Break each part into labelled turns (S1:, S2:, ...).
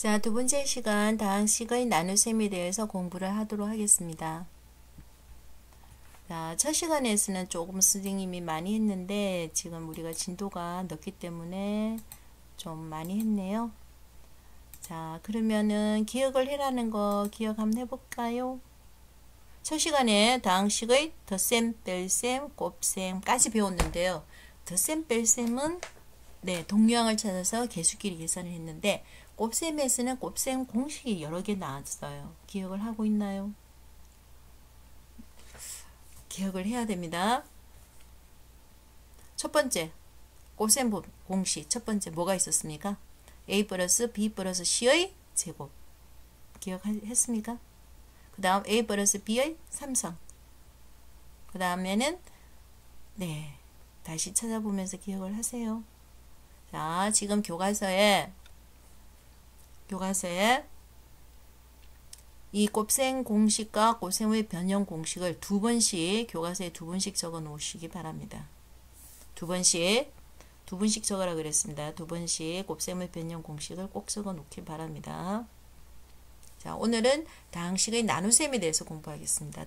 S1: 자, 두 번째 시간 다항식의 나눗셈에 대해서 공부를 하도록 하겠습니다. 자, 첫 시간에서는 조금 선생님이 많이 했는데 지금 우리가 진도가 늦기 때문에 좀 많이 했네요. 자, 그러면은 기억을 해라는 거 기억 한번 해볼까요? 첫 시간에 다항식의 덧셈, 뺄셈, 곱셈까지 배웠는데요. 덧셈, 뺄셈은 동류항을 찾아서 개수끼리 계산을 했는데 곱셈에서는 곱셈 공식이 여러 개 나왔어요. 기억을 하고 있나요? 기억을 해야 됩니다. 첫 번째 곱셈 공식 첫 번째 뭐가 있었습니까? A 플러스 B 플러스 C의 제곱 기억했습니까? 그 다음 A 플러스 B의 3성 그 다음에는 다시 찾아보면서 기억을 하세요. 자, 지금 교과서에 이 곱셈 공식과 곱셈의 변형 공식을 두 번씩 교과서에 두 번씩 적어 놓으시기 바랍니다. 두 번씩 적으라 그랬습니다. 두 번씩 곱셈의 변형 공식을 꼭 적어 놓기 바랍니다. 자, 오늘은 다항식의 나눗셈에 대해서 공부하겠습니다.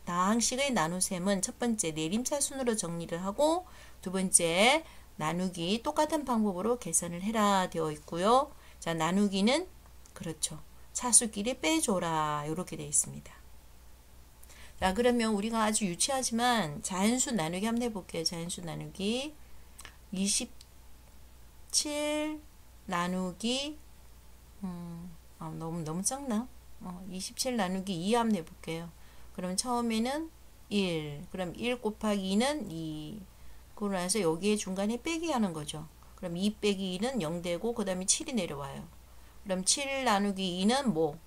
S1: 다항식의 나눗셈은 첫 번째 내림차 순으로 정리를 하고 두 번째 나누기 똑같은 방법으로 계산을 해라 되어 있고요. 자, 나누기는 그렇죠. 차수끼리 빼줘라 이렇게 되어 있습니다. 자, 그러면 우리가 아주 유치하지만 자연수 나누기 한번 해볼게요. 자연수 나누기 27 나누기 너무 작나? 27 나누기 2 한번 해볼게요. 그럼 처음에는 1 그럼 1 곱하기 2는 2 그러고 나서 여기에 중간에 빼기 하는 거죠. 그럼 2 빼기 2는 0 되고 그 다음에 7이 내려와요. 그럼 7 나누기 2는 뭐?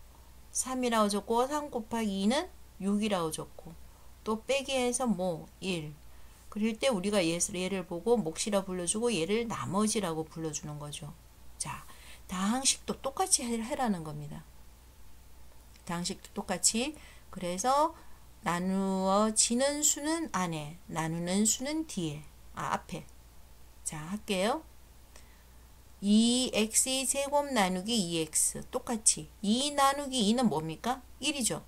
S1: 3이라고 적고 3 곱하기 2는 6이라고 적고 또 빼기 해서 뭐? 1. 그럴 때 우리가 얘를 보고 몫이라 불러주고 얘를 나머지라고 불러주는 거죠. 자, 다항식도 똑같이 해라는 겁니다. 다항식도 똑같이. 그래서 나누어지는 수는 안에, 나누는 수는 뒤에, 앞에. 자, 할게요. 2x의 제곱 나누기 2x 똑같이 2 나누기 2는 뭡니까? 1이죠.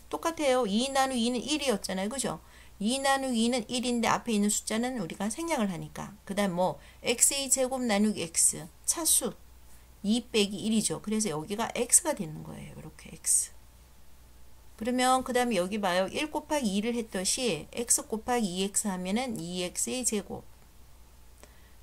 S1: 똑같아요. 2 나누기 2는 1이었잖아요. 그죠? 2 나누기 2는 1인데 앞에 있는 숫자는 우리가 생략을 하니까 그 다음 뭐 x의 제곱 나누기 x 차수 2 빼기 1이죠. 그래서 여기가 x가 되는 거예요. 이렇게 x. 그러면 그 다음에 여기 봐요. 1 곱하기 2를 했듯이 x 곱하기 2x 하면은 2x의 제곱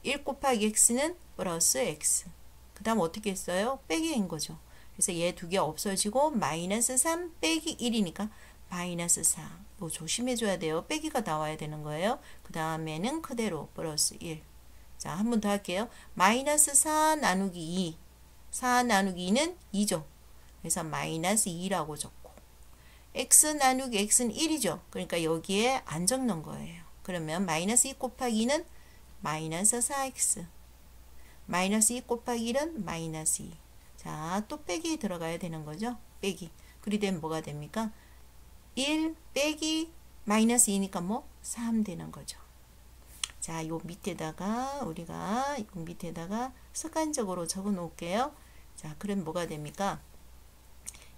S1: 1 곱하기 x는 플러스 x. 그 다음 어떻게 했어요? 빼기인 거죠. 그래서 얘 두 개 없어지고 마이너스 3 빼기 1이니까 마이너스 4. 이거 조심해줘야 돼요. 빼기가 나와야 되는 거예요. 그 다음에는 그대로 플러스 1. 자, 한 번 더 할게요. 마이너스 4 나누기 2. 4 나누기 2는 2죠. 그래서 마이너스 2라고 적고 x 나누기 x는 1이죠. 그러니까 여기에 안 적는 거예요. 그러면 마이너스 2 곱하기 2는 마이너스 4x 마이너스 2 곱하기 1은 마이너스 2. 자, 또 빼기 들어가야 되는 거죠. 빼기. 그리 되면 뭐가 됩니까? 1 빼기 마이너스 2니까 뭐? 3 되는 거죠. 자, 요 밑에다가 우리가 요 밑에다가 습관적으로 적어 놓을게요. 자, 그럼 뭐가 됩니까?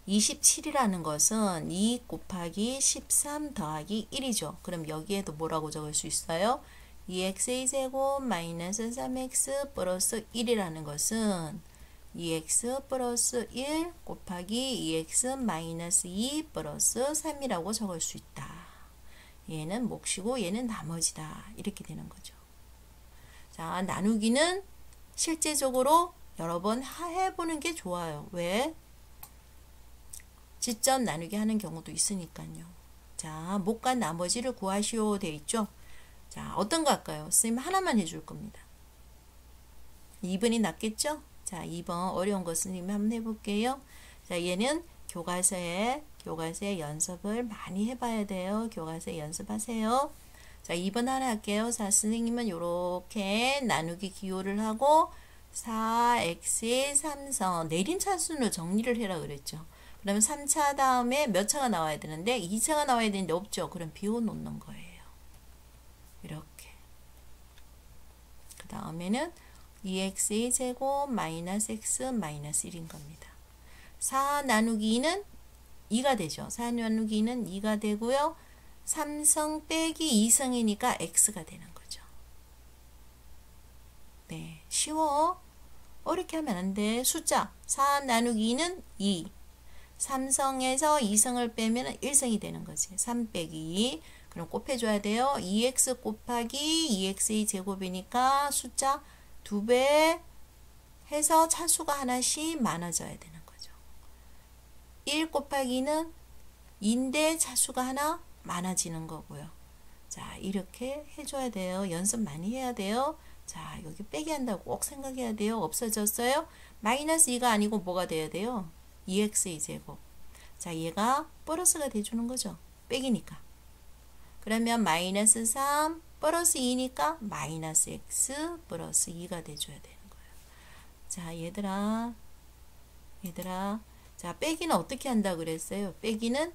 S1: 27이라는 것은 2 곱하기 13 더하기 1이죠. 그럼 여기에도 뭐라고 적을 수 있어요? 2x의 제곱 마이너스 3x 플러스 1이라는 것은 2x 플러스 1 곱하기 2x 마이너스 2 플러스 3이라고 적을 수 있다. 얘는 몫이고 얘는 나머지다. 이렇게 되는 거죠. 자, 나누기는 실제적으로 여러 번 해보는 게 좋아요. 왜? 직접 나누기 하는 경우도 있으니까요. 자, 몫과 나머지를 구하시오 되어 있죠. 자, 어떤 거 할까요? 선생님 하나만 해줄 겁니다. 2번이 낫겠죠? 자, 2번 어려운 거 선생님 한번 해볼게요. 자, 얘는 교과서에 연습을 많이 해봐야 돼요. 교과서에 연습하세요. 자, 2번 하나 할게요. 자, 선생님은 이렇게 나누기 기호를 하고 4x의 3성 내림차순으로 정리를 해라 그랬죠. 그러면 3차 다음에 몇 차가 나와야 되는데 2차가 나와야 되는데 없죠. 그럼 비워놓는 거예요. 이렇게. 그 다음에는 2x의 제곱 마이너스 x 마이너스 1인 겁니다. 4 나누기 2는 2가 되죠. 4 나누기 2는 2가 되고요. 3성 빼기 2성이니까 x가 되는 거죠. 네, 쉬워. 어렵게 하면 안 돼. 숫자 4 나누기 2는 2. 3성에서 2성을 빼면 1성이 되는 거지. 3 빼기 2. 그럼 곱해줘야 돼요. 2x 곱하기 2x의 제곱이니까 숫자 2배 해서 차수가 하나씩 많아져야 되는 거죠. 1 곱하기는 2인데 차수가 하나 많아지는 거고요. 자, 이렇게 해줘야 돼요. 연습 많이 해야 돼요. 자, 여기 빼기 한다고 꼭 생각해야 돼요. 없어졌어요? 마이너스 2가 아니고 뭐가 돼야 돼요? 2x의 제곱. 자, 얘가 플러스가 돼주는 거죠. 빼기니까. 그러면 마이너스 3 플러스 2니까 마이너스 x 플러스 2가 돼줘야 되는 거예요. 자, 얘들아. 자, 빼기는 어떻게 한다고 그랬어요? 빼기는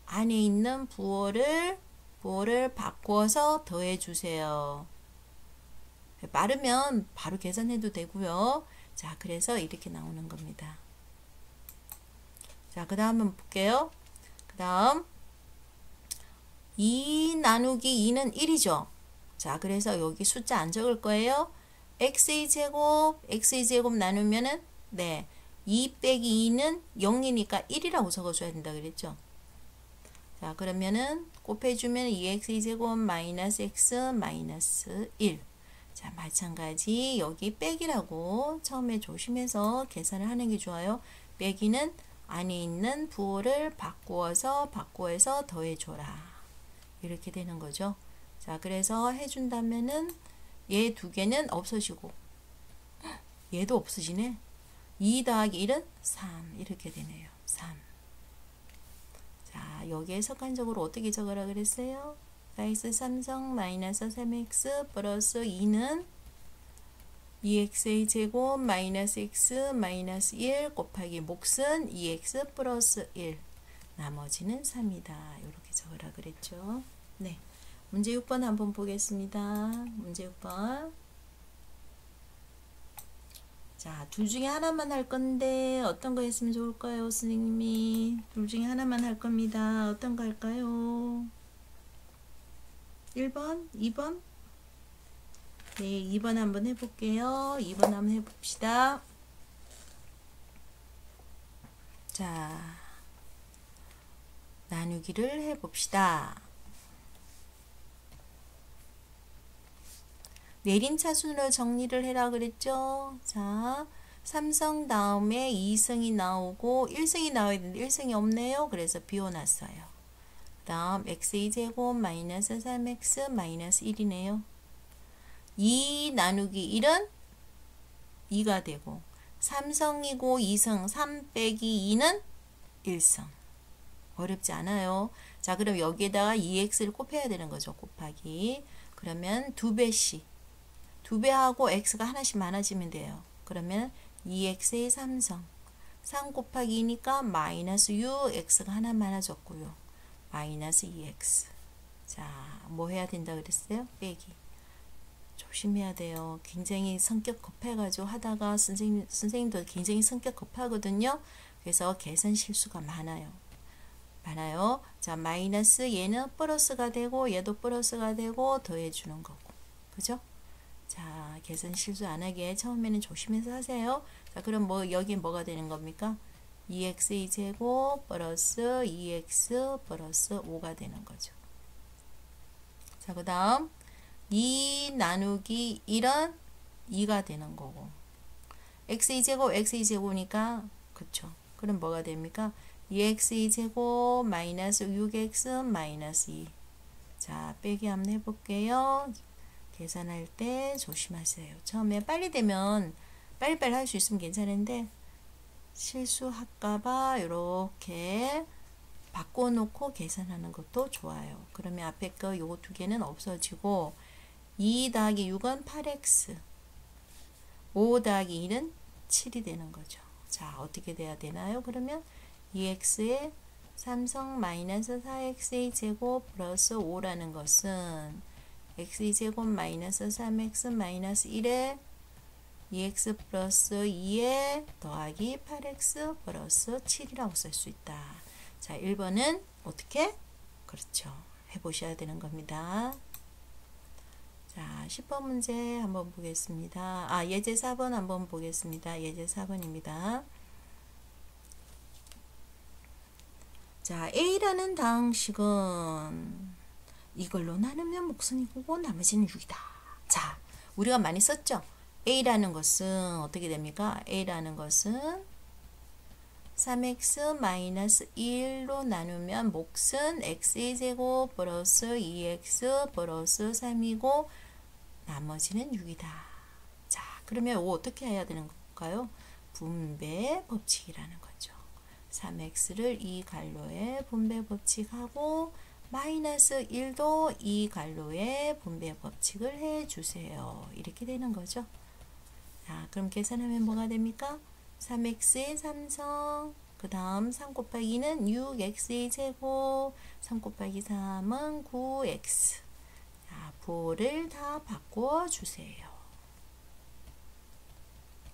S1: 안에 있는 부호를 바꿔서 더해주세요. 빠르면 바로 계산해도 되고요. 자, 그래서 이렇게 나오는 겁니다. 자, 그 다음 한번 볼게요. 그 다음 2 나누기 2는 1이죠. 자, 그래서 여기 숫자 안 적을 거예요. x의 제곱 나누면은 네, 2 빼기 2는 0이니까 1이라고 적어줘야 된다 그랬죠. 자, 그러면은 곱해주면 2x의 제곱 마이너스 x 마이너스 1. 자, 마찬가지 여기 빼기라고 처음에 조심해서 계산을 하는 게 좋아요. 빼기는 안에 있는 부호를 바꾸어서 더해줘라. 이렇게 되는 거죠. 자, 그래서 해준다면은 얘 두 개는 없어지고 얘도 없어지네. 2 더하기 1은 3 이렇게 되네요. 3. 자, 여기에 습관적으로 어떻게 적으라 그랬어요? 4x 3성 마이너스 3x 플러스 2는 2x의 제곱 마이너스 x 마이너스 1 곱하기 몫은 2x 플러스 1 나머지는 3이다. 이렇게 적으라 그랬죠. 네, 문제 6번 한번 보겠습니다. 문제 6번. 자, 둘 중에 하나만 할 건데 어떤 거 했으면 좋을까요? 선생님이 둘 중에 하나만 할 겁니다. 어떤 거 할까요? 1번? 2번? 네, 2번 한번 해볼게요. 2번 한번 해봅시다. 자, 나누기를 해봅시다. 내림차순으로 정리를 해라 그랬죠. 자, 3성 다음에 2성이 나오고 1성이 나와야 되는데 1성이 없네요. 그래서 비워놨어요. 그 다음 x의 제곱 마이너스 3x 마이너스 1이네요. 2 나누기 1은 2가 되고 3성이고 2성 3 빼기 2는 1성. 어렵지 않아요. 자, 그럼 여기에다가 2x를 곱해야 되는 거죠. 곱하기. 그러면 2배씩. 2배하고 x가 하나씩 많아지면 돼요. 그러면 2x의 3성. 3 곱하기 2니까 마이너스 6x가 하나 많아졌고요. 마이너스 2x. 자, 뭐 해야 된다 그랬어요? 빼기. 조심해야 돼요. 굉장히 성격 급해가지고 하다가 선생님도 굉장히 성격 급하거든요. 그래서 계산 실수가 많아요. 자, 마이너스 얘는 플러스가 되고 얘도 플러스가 되고 더해주는 거고. 그죠? 자, 계산 실수 안 하게 처음에는 조심해서 하세요. 자, 그럼 뭐 여기 뭐가 되는 겁니까? 2x의 제곱 플러스 2x 플러스 5가 되는 거죠. 자, 그 다음 2 나누기 1은 2가 되는 거고 x의 제곱이니까 그쵸. 그럼 뭐가 됩니까? 2x의 제곱 마이너스 6x 마이너스 2. 자, 빼기 한번 해볼게요. 계산할 때 조심하세요. 처음에 빨리 되면 빨리빨리 할 수 있으면 괜찮은데 실수할까봐 이렇게 바꿔놓고 계산하는 것도 좋아요. 그러면 앞에 거 요거 두 개는 없어지고 2 더하기 6은 8x 5 더하기 2는 7이 되는 거죠. 자, 어떻게 돼야 되나요? 그러면 2x의 3성 마이너스 4x의 제곱 플러스 5라는 것은 x의 제곱 마이너스 3x 마이너스 1의 2x 플러스 2에 더하기 8x 플러스 7이라고 쓸 수 있다. 자, 1번은 어떻게? 그렇죠. 해보셔야 되는 겁니다. 자, 10번 문제 한번 보겠습니다. 예제 4번 한번 보겠습니다. 예제 4번입니다. 자, A라는 다항식은 이걸로 나누면 목선이고 나머지는 6이다. 자, 우리가 많이 썼죠? A라는 것은 어떻게 됩니까? A라는 것은 3x-1로 나누면 몫은 x의 제곱 플러스 2x 플러스 3이고 나머지는 6이다. 자, 그러면 이거 어떻게 해야 되는 걸까요? 분배 법칙이라는 거죠. 3x를 2갈로에 분배 법칙하고 마이너스 1도 2갈로에 분배 법칙을 해주세요. 이렇게 되는 거죠. 자, 그럼 계산하면 뭐가 됩니까? 3x의 3성, 그 다음 3 곱하기 2는 6x의 제곱, 3 곱하기 3은 9x. 자, 부호를 다 바꿔주세요.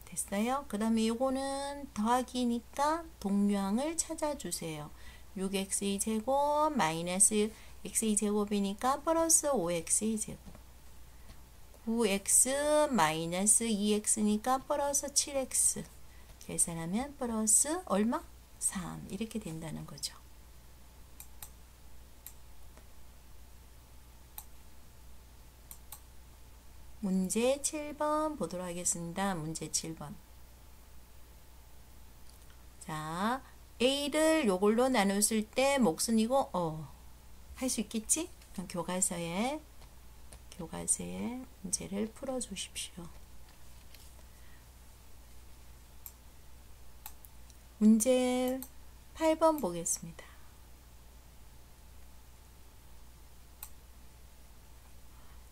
S1: 됐어요? 그 다음에 요거는 더하기니까 동량을 찾아주세요. 6x의 제곱 마이너스 x의 제곱이니까 플러스 5x의 제곱. 9x 마이너스 2x니까 플러스 7x. 계산하면 플러스 얼마? 3. 이렇게 된다는 거죠. 문제 7번 보도록 하겠습니다. 문제 7번. 자, A를 요걸로 나눴을 때 몫은이고 할 수 있겠지? 그럼 교과서에 문제를 풀어 주십시오. 문제 8번 보겠습니다.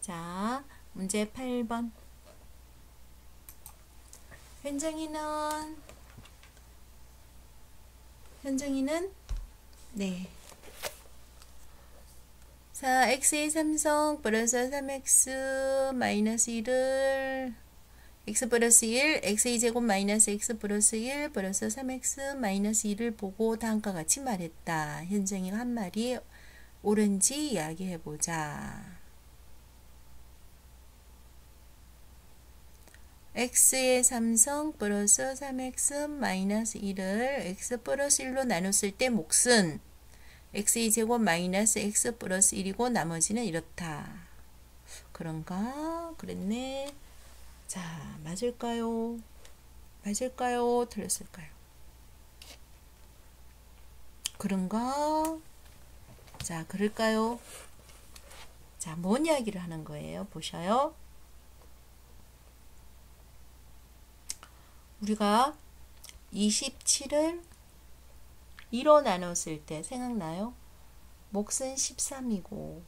S1: 자, 문제 8번. 현정이는 네. 4x의 3성 플러스 3x 마이너스 1을 x 플러스 1, x의 제곱 마이너스 x 플러스 1 플러스 3x 마이너스 1을 보고 다음과 같이 말했다. 현정이가 한 말이 옳은지 이야기해보자. x의 3성 플러스 3x 마이너스 1을 x 플러스 1로 나눴을 때 몫은 x의 제곱 마이너스 x 플러스 1이고 나머지는 이렇다. 그런가? 그랬네. 자, 맞을까요? 틀렸을까요? 그런가? 자, 그럴까요? 자, 뭔 이야기를 하는 거예요? 보셔요. 우리가 27을 2로 나눴을 때 생각나요? 몫은 13이고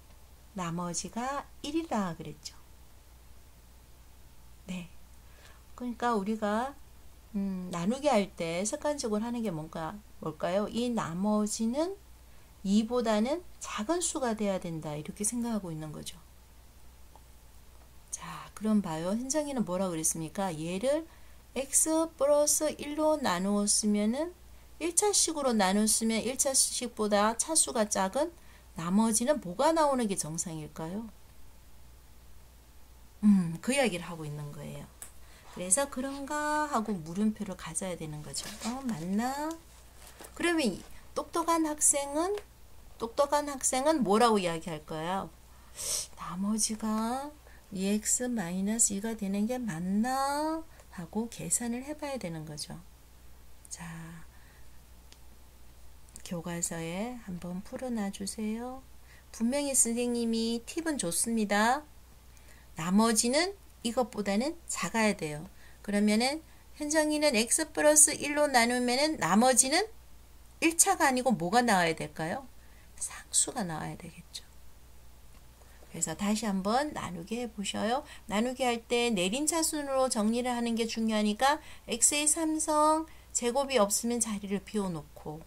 S1: 나머지가 1이라 그랬죠. 네. 그러니까 우리가 나누기 할 때 습관적으로 하는 게 뭘까요? 이 나머지는 2보다는 작은 수가 돼야 된다. 이렇게 생각하고 있는 거죠. 자, 그럼 봐요. 현정이는 뭐라 그랬습니까? 얘를 x 플러스 1로 나누었으면은 1차식으로 나눴으면 1차식보다 차수가 작은 나머지는 뭐가 나오는 게 정상일까요? 그 이야기를 하고 있는 거예요. 그래서 그런가 하고 물음표를 가져야 되는 거죠. 맞나? 그러면 똑똑한 학생은 뭐라고 이야기할 거예요? 나머지가 2x-2가 되는 게 맞나? 하고 계산을 해봐야 되는 거죠. 자, 교과서에 한번 풀어놔 주세요. 분명히 선생님이 팁은 줬습니다. 나머지는 이것보다는 작아야 돼요. 그러면은 현정이는 x 플러스 1로 나누면은 나머지는 1차가 아니고 뭐가 나와야 될까요? 상수가 나와야 되겠죠. 그래서 다시 한번 나누기 해보셔요. 나누기 할 때 내림차순으로 정리를 하는 게 중요하니까 x의 3성 제곱이 없으면 자리를 비워놓고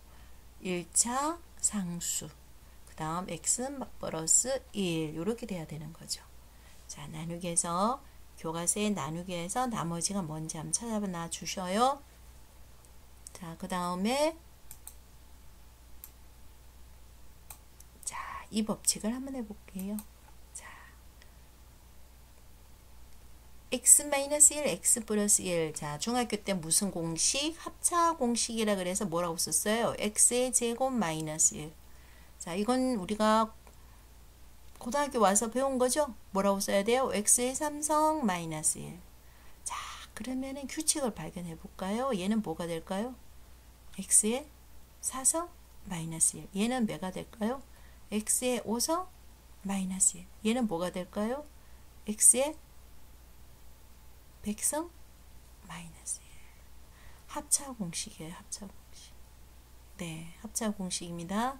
S1: 1차 상수 그 다음 x 플러스 1 이렇게 돼야 되는 거죠. 자, 나누기에서 교과서에 나누기에서 나머지가 뭔지 한번 찾아봐 주셔요. 자, 그 다음에 자, 이 법칙을 한번 해볼게요. 자, x-1, x 플러스 1. 자, 중학교 때 무슨 공식? 합차 공식이라 그래서 뭐라고 썼어요? x의 제곱 마이너스 1. 자, 이건 우리가 고등학교 와서 배운 거죠? 뭐라고 써야 돼요? x의 3성 마이너스 1. 자, 그러면은 규칙을 발견해 볼까요? 얘는 뭐가 될까요? x의 4성 마이너스 1. 얘는 뭐가 될까요? x의 5성 마이너스 1. 얘는 뭐가 될까요? x의 100성 마이너스 1. 합차 공식이에요. 합차 공식. 네, 합차 공식입니다.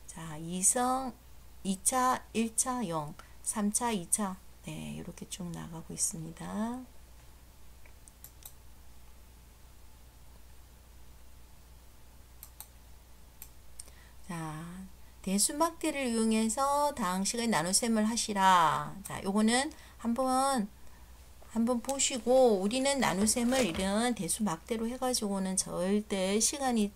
S1: 자, 2성 2차, 1차, 0, 3차, 2차. 네, 이렇게 쭉 나가고 있습니다. 자, 대수막대를 이용해서 다항식의 나눗셈을 하시라. 자, 요거는 한번 보시고, 우리는 나눗셈을 이런 대수막대로 해가지고는 절대 시간이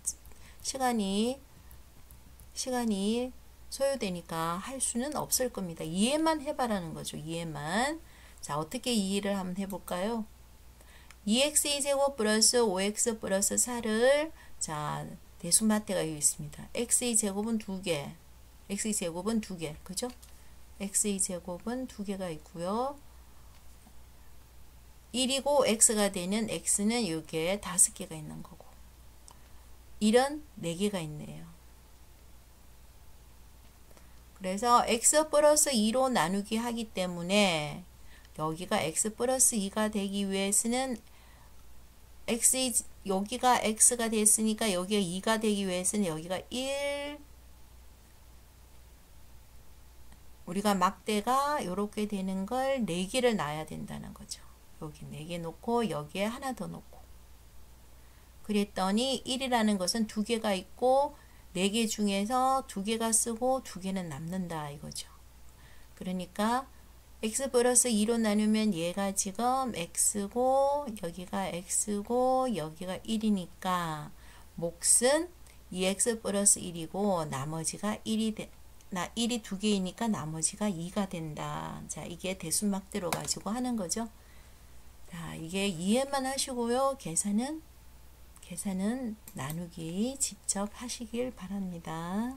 S1: 소요되니까 할 수는 없을 겁니다. 이해만 해봐라는 거죠. 이해만. 자, 어떻게 이해를 한번 해볼까요? 2x의 제곱 플러스 5x 플러스 4를 자, 대수마태가 여기 있습니다. x의 제곱은 2개. x의 제곱은 2개. 그죠? x의 제곱은 2개가 있고요. 1이고 x가 되는 x는 여기에 5개가 있는 거고. 1은 4개가 있네요. 그래서 x 플러스 2로 나누기 하기 때문에 여기가 x 플러스 2가 되기 위해서는 여기가 x가 됐으니까 여기가 2가 되기 위해서는 여기가 1, 우리가 막대가 이렇게 되는 걸 4개를 놔야 된다는 거죠. 여기 4개 놓고 여기에 하나 더 놓고. 그랬더니 1이라는 것은 2개가 있고 4개 중에서 2개가 쓰고 2개는 남는다 이거죠. 그러니까 x 플러스 2로 나누면 얘가 지금 x고 여기가 x고 여기가 1이니까 몫은 2x 플러스 1이고 나머지가 1이 2개이니까 나머지가 2가 된다. 자, 이게 대수막대로 가지고 하는 거죠. 자, 이게 이해만 하시고요. 계산은 나누기 직접 하시길 바랍니다.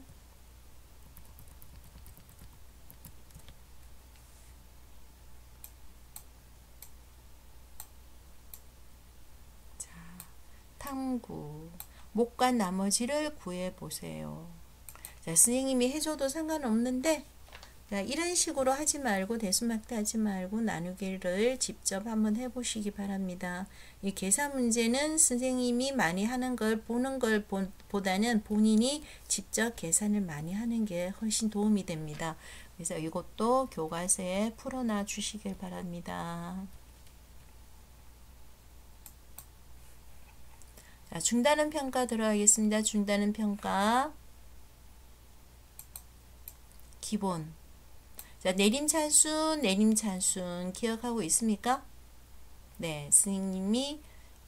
S1: 자, 탐구. 목과 나머지를 구해보세요. 자, 선생님이 해줘도 상관없는데 자, 이런 식으로 하지 말고 대수막대 하지 말고 나누기를 직접 한번 해보시기 바랍니다. 이 계산 문제는 선생님이 많이 하는 걸 보는 걸 보다는 본인이 직접 계산을 많이 하는 게 훨씬 도움이 됩니다. 그래서 이것도 교과서에 풀어놔 주시길 바랍니다. 자, 중단은 평가 들어가겠습니다. 중단은 평가 기본. 자, 내림차순 기억하고 있습니까? 네, 선생님이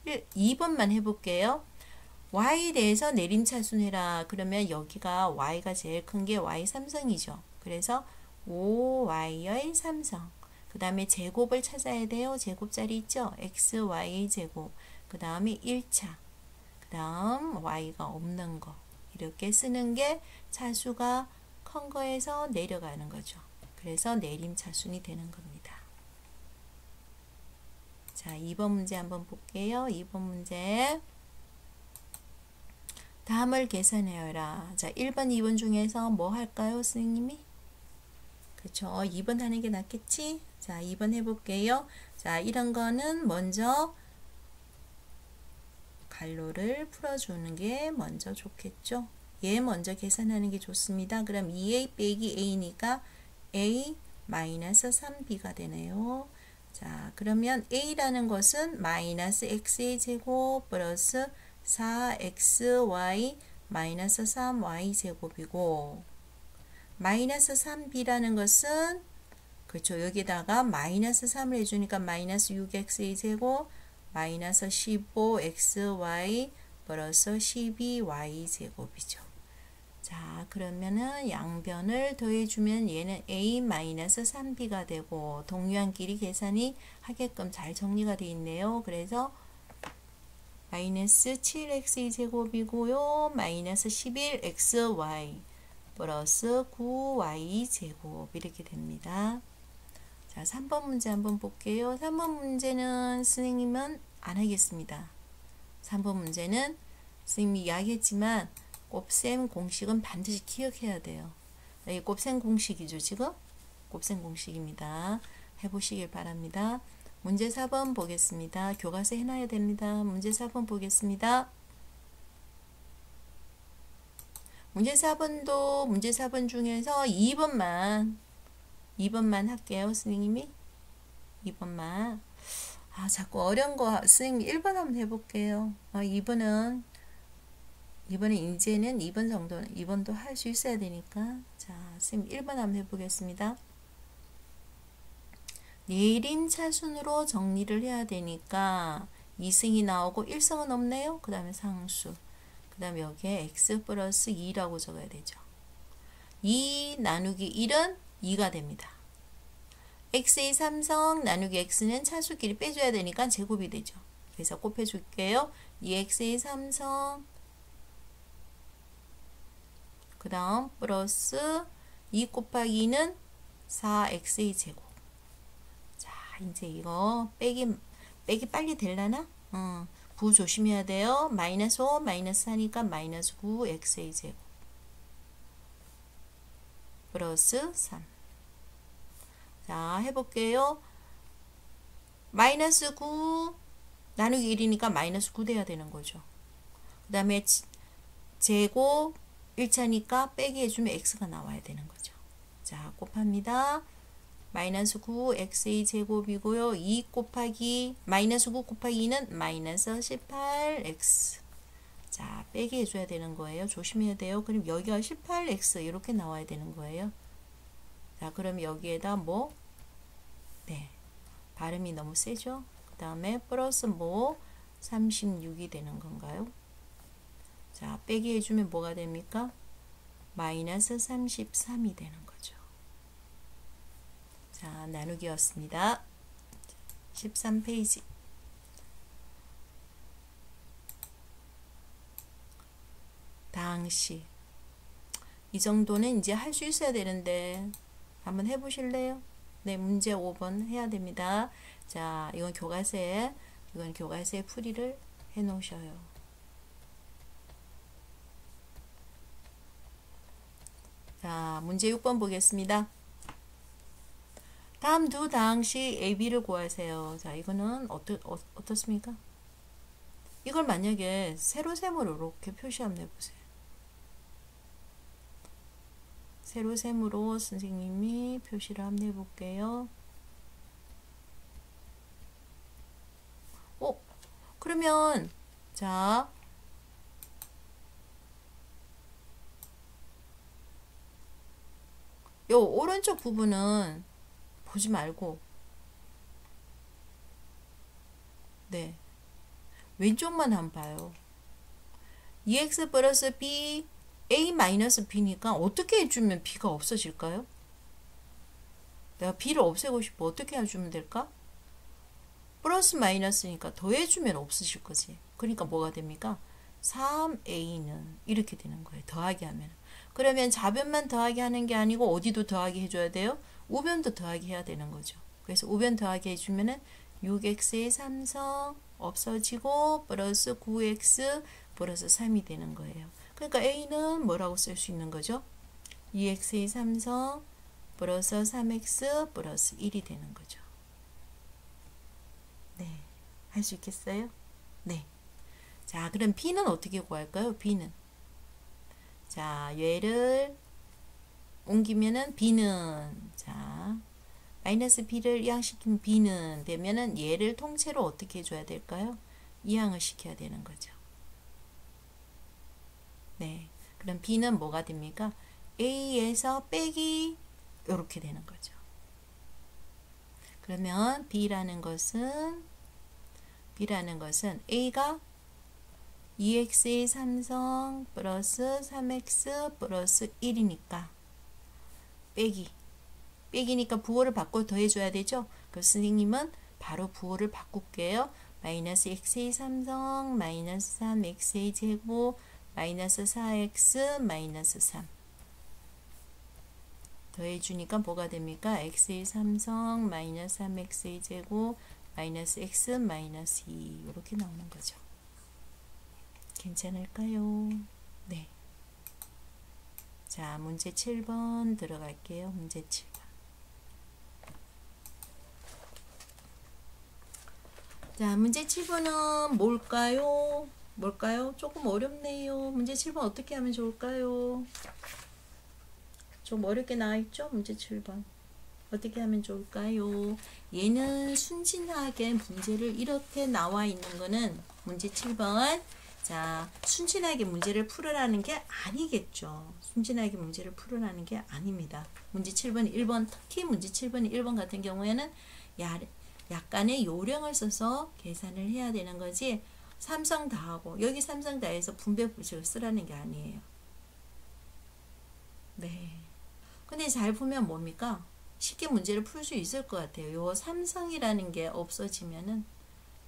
S1: 2번만 해볼게요. y에 대해서 내림차순 해라. 그러면 여기가 y가 제일 큰 게 y 3성이죠. 그래서 5y의 3성. 그 다음에 제곱을 찾아야 돼요. 제곱자리 있죠? xy 제곱. 그 다음에 1차. 그 다음 y가 없는 거. 이렇게 쓰는 게 차수가 큰 거에서 내려가는 거죠. 그래서 내림차순이 되는 겁니다. 자, 2번 문제 한번 볼게요. 2번 문제. 다음을 계산해라. 자, 1번, 2번 중에서 뭐 할까요, 선생님이? 그렇죠. 2번 하는 게 낫겠지? 자, 2번 해볼게요. 자, 이런 거는 먼저 갈로를 풀어주는 게 먼저 좋겠죠. 얘 먼저 계산하는 게 좋습니다. 그럼 2a 빼기 a니까 a 마이너스 3b가 되네요. 자, 그러면 a라는 것은 마이너스 x의 제곱 플러스 4xy 마이너스 3y 제곱이고 마이너스 3b라는 것은 그렇죠. 여기다가 마이너스 3을 해주니까 마이너스 6x의 제곱 마이너스 15xy 플러스 12y 제곱이죠. 자, 그러면은 양변을 더해주면 얘는 a-3b가 되고 동유한 길이 계산이 하게끔 잘 정리가 되어 있네요. 그래서 마이너스 7x의 제곱이고요. 마이너스 11xy 플러스 9y 제곱 이렇게 됩니다. 자, 3번 문제 한번 볼게요. 3번 문제는 선생님은 안 하겠습니다. 3번 문제는 선생님이 이야기했지만 곱셈 공식은 반드시 기억해야 돼요. 이 곱셈 공식이죠, 지금? 곱셈 공식입니다. 해보시길 바랍니다. 문제 4번 보겠습니다. 교과서 해놔야 됩니다. 문제 4번 보겠습니다. 문제 4번도 문제 4번 중에서 2번만 할게요. 선생님이 2번만. 아, 자꾸 어려운 거 선생님 1번 한번 해볼게요. 2번은 이제는 2번 정도는 2번도 할 수 있어야 되니까. 자, 선생님 1번 한번 해보겠습니다. 내림 차순으로 정리를 해야 되니까 2승이 나오고 1승은 없네요. 그 다음에 상수. 그 다음에 여기에 x 플러스 2라고 적어야 되죠. 2 나누기 1은 2가 됩니다. x의 3성 나누기 x는 차수끼리 빼줘야 되니까 제곱이 되죠. 그래서 곱해줄게요. 2x의 3성 그 다음 플러스 2 곱하기 2는 4x의 제곱. 자, 이제 이거 빼기 빨리 되려나? 부 조심해야 돼요. 마이너스 5 마이너스 하니까 마이너스 9x의 제곱 플러스 3. 자, 해볼게요. 마이너스 9 나누기 1이니까 마이너스 9 돼야 되는 거죠. 그 다음에 제곱 1차니까 빼기 해주면 x가 나와야 되는 거죠. 자, 곱합니다. 마이너스 9 x의 제곱이고요. 2 곱하기 마이너스 9 곱하기 2는 마이너스 18x. 자, 빼기 해줘야 되는 거예요. 조심해야 돼요. 그럼 여기가 18x 이렇게 나와야 되는 거예요. 자, 그럼 여기에다 뭐? 네, 발음이 너무 세죠? 그 다음에 플러스 뭐? 36이 되는 건가요? 자, 빼기 해주면 뭐가 됩니까? 마이너스 33이 되는 거죠. 자, 나누기였습니다. 13페이지. 당시. 이 정도는 이제 할 수 있어야 되는데 한번 해보실래요? 네, 문제 5번 해야 됩니다. 자, 이건 교과서에 풀이를 해 놓으셔요. 자, 문제 6번 보겠습니다. 다음 두 다항식 AB를 구하세요. 자, 이거는 어떻습니까? 이걸 만약에 세로셈으로 이렇게 표시 한번 해보세요. 세로셈으로 선생님이 표시를 한번 해볼게요. 그러면 자, 요 오른쪽 부분은 보지 말고 네, 왼쪽만 한번 봐요. 2x 플러스 b a 마이너스 b니까 어떻게 해주면 b가 없어질까요? 내가 b를 없애고 싶어. 어떻게 해주면 될까? 플러스 마이너스니까 더해주면 없어질 거지. 그러니까 뭐가 됩니까? 3a는 이렇게 되는 거예요. 더하기 하면. 그러면 좌변만 더하기 하는 게 아니고 어디도 더하기 해줘야 돼요? 우변도 더하기 해야 되는 거죠. 그래서 우변 더하기 해주면은 6x의 3성 없어지고 플러스 9x 플러스 3이 되는 거예요. 그러니까 a는 뭐라고 쓸 수 있는 거죠? 2x의 3성 플러스 3x 플러스 1이 되는 거죠. 네, 할 수 있겠어요? 네. 자, 그럼 b는 어떻게 구할까요? b는 자, 얘를 옮기면은 b는 자, 마이너스 b를 이항시키면 b는 되면은 얘를 통째로 어떻게 해줘야 될까요? 이항을 시켜야 되는 거죠. 네, 그럼 b는 뭐가 됩니까? a에서 빼기 이렇게 되는 거죠. 그러면 B라는 것은 A가 2x의 삼성 플러스 3x 플러스 1이니까 빼기니까 부호를 바꿔 더해줘야 되죠. 그 선생님은 바로 부호를 바꿀게요. 마이너스 x의 삼성 마이너스 3x의 제곱 마이너스 4x 마이너스 3 더해주니까 뭐가 됩니까? x의 삼성 마이너스 3x의 제곱 마이너스 x 마이너스 2 이렇게 나오는 거죠. 괜찮을까요? 네. 자, 문제 7번 들어갈게요. 문제 7번. 자, 문제 7번은 뭘까요? 조금 어렵네요. 문제 7번 어떻게 하면 좋을까요? 좀 어렵게 나와있죠? 문제 7번. 어떻게 하면 좋을까요? 얘는 순진하게 문제를 이렇게 나와 있는 거는 문제 7번. 자, 순진하게 문제를 풀으라는 게 아니겠죠. 순진하게 문제를 풀으라는 게 아닙니다. 문제 7번, 1번, 특히 문제 7번, 1번 같은 경우에는 약간의 요령을 써서 계산을 해야 되는 거지, 삼성 다하고, 여기 삼성 다해서 분배 법칙을 쓰라는 게 아니에요. 네. 근데 잘 보면 뭡니까? 쉽게 문제를 풀 수 있을 것 같아요. 요 삼성이라는 게 없어지면은,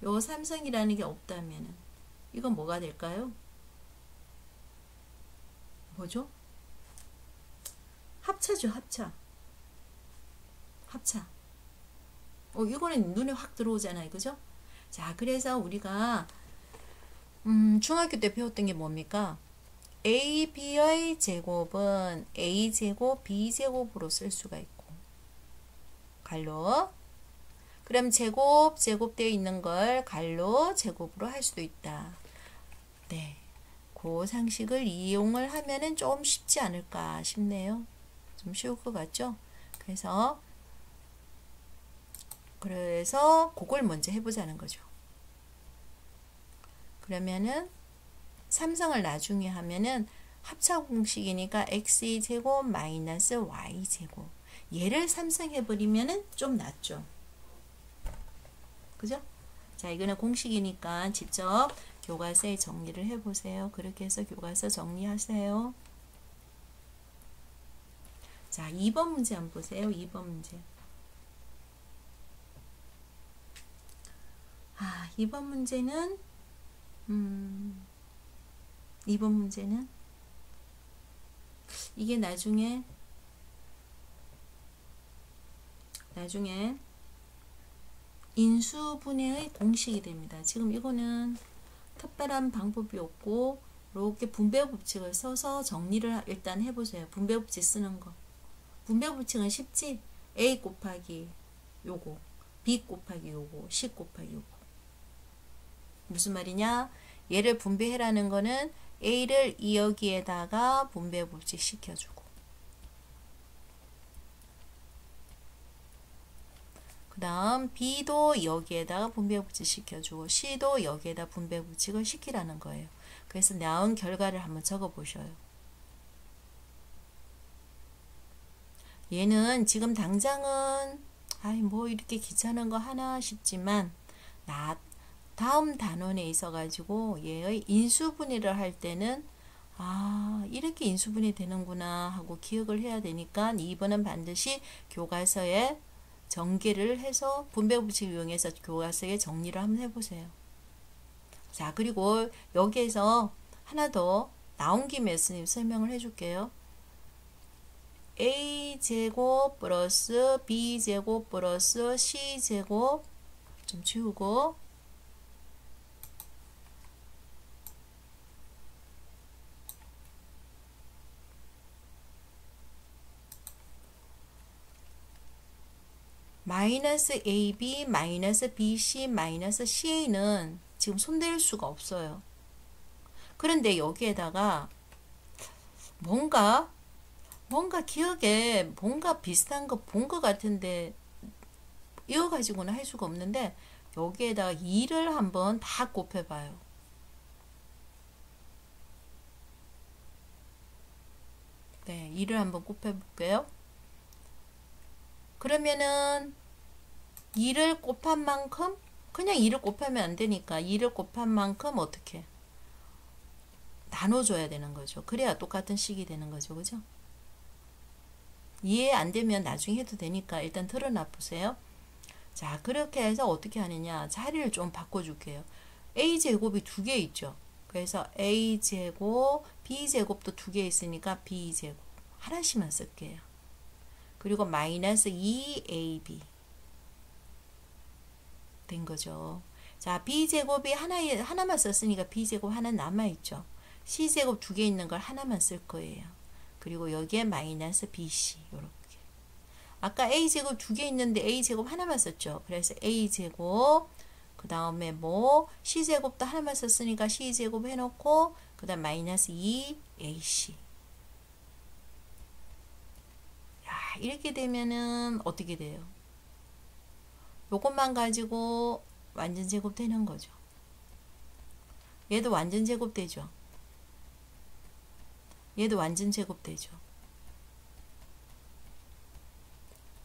S1: 요 삼성이라는 게 없다면은, 이건 뭐가 될까요? 뭐죠? 합차죠, 합차. 이거는 눈에 확 들어오잖아요. 그죠? 자, 그래서 우리가 중학교 때 배웠던 게 뭡니까? A, B의 제곱은 A제곱, B제곱으로 쓸 수가 있고, 갈로. 그럼 제곱되어 있는 걸 갈로 제곱으로 할 수도 있다. 네. 그 상식을 이용을 하면은 좀 쉽지 않을까 싶네요. 좀 쉬울 것 같죠? 그래서 그걸 먼저 해보자는 거죠. 그러면은 삼성을 나중에 하면은 합차 공식이니까 x제곱 마이너스 y제곱, 얘를 삼성해버리면은 좀 낫죠. 그죠? 자, 이거는 공식이니까 직접 교과서에 정리를 해보세요. 그렇게 해서 교과서 정리하세요. 자, 2번 문제 한번 보세요. 2번 문제. 2번 문제는 2번 문제는 이게 나중에 인수분해의 공식이 됩니다. 지금 이거는 특별한 방법이 없고, 이렇게 분배법칙을 써서 정리를 일단 해보세요. 분배법칙 쓰는 거. 분배법칙은 쉽지? A 곱하기 요거, B 곱하기 요거, C 곱하기 요거. 무슨 말이냐? 얘를 분배해라는 거는 A를 여기에다가 분배법칙 시켜주고, 그 다음 B도 여기에다가 분배법칙 시켜주고, C도 여기에다 분배법칙을 시키라는 거예요. 그래서 나온 결과를 한번 적어 보셔요. 얘는 지금 당장은 뭐 이렇게 귀찮은 거 하나 싶지만, 다음 단원에 있어 가지고 얘의 인수분해를 할 때는 이렇게 인수분해 되는구나 하고 기억을 해야 되니까 2번은 반드시 교과서에 전개를 해서 분배법칙을 이용해서 교과서에 정리를 한번 해보세요. 자, 그리고 여기에서 하나 더 나온 김에 설명을 해줄게요. A제곱 플러스 B제곱 플러스 C제곱 좀 지우고, 마이너스 AB 마이너스 BC 마이너스 CA는 지금 손댈 수가 없어요. 그런데 여기에다가 뭔가 기억에 뭔가 비슷한 거 본 것 같은데 이거 가지고는 할 수가 없는데, 여기에다가 2를 한번 다 곱해봐요. 네, 2를 한번 곱해볼게요. 그러면은 2를 곱한 만큼 그냥 2를 곱하면 안 되니까 2를 곱한 만큼 어떻게 나눠줘야 되는 거죠. 그래야 똑같은 식이 되는 거죠. 그죠? 이해 안 되면 나중에 해도 되니까 일단 드러나 보세요. 자, 그렇게 해서 어떻게 하느냐. 자리를 좀 바꿔줄게요. a제곱이 두 개 있죠. 그래서 a제곱, b제곱도 두 개 있으니까 b제곱 하나씩만 쓸게요. 그리고 마이너스 2ab 된 거죠. 자, b제곱이 하나만 썼으니까 b제곱 하나 남아있죠. c제곱 두 개 있는 걸 하나만 쓸 거예요. 그리고 여기에 마이너스 bc 요렇게. 아까 a제곱 두 개 있는데 a제곱 하나만 썼죠. 그래서 a제곱 그 다음에 뭐 c제곱도 하나만 썼으니까 c제곱 해놓고 그 다음 마이너스 2ac. 야, 이렇게 되면은 어떻게 돼요? 요것만 가지고 완전 제곱 되는 거죠. 얘도 완전 제곱 되죠. 얘도 완전 제곱 되죠.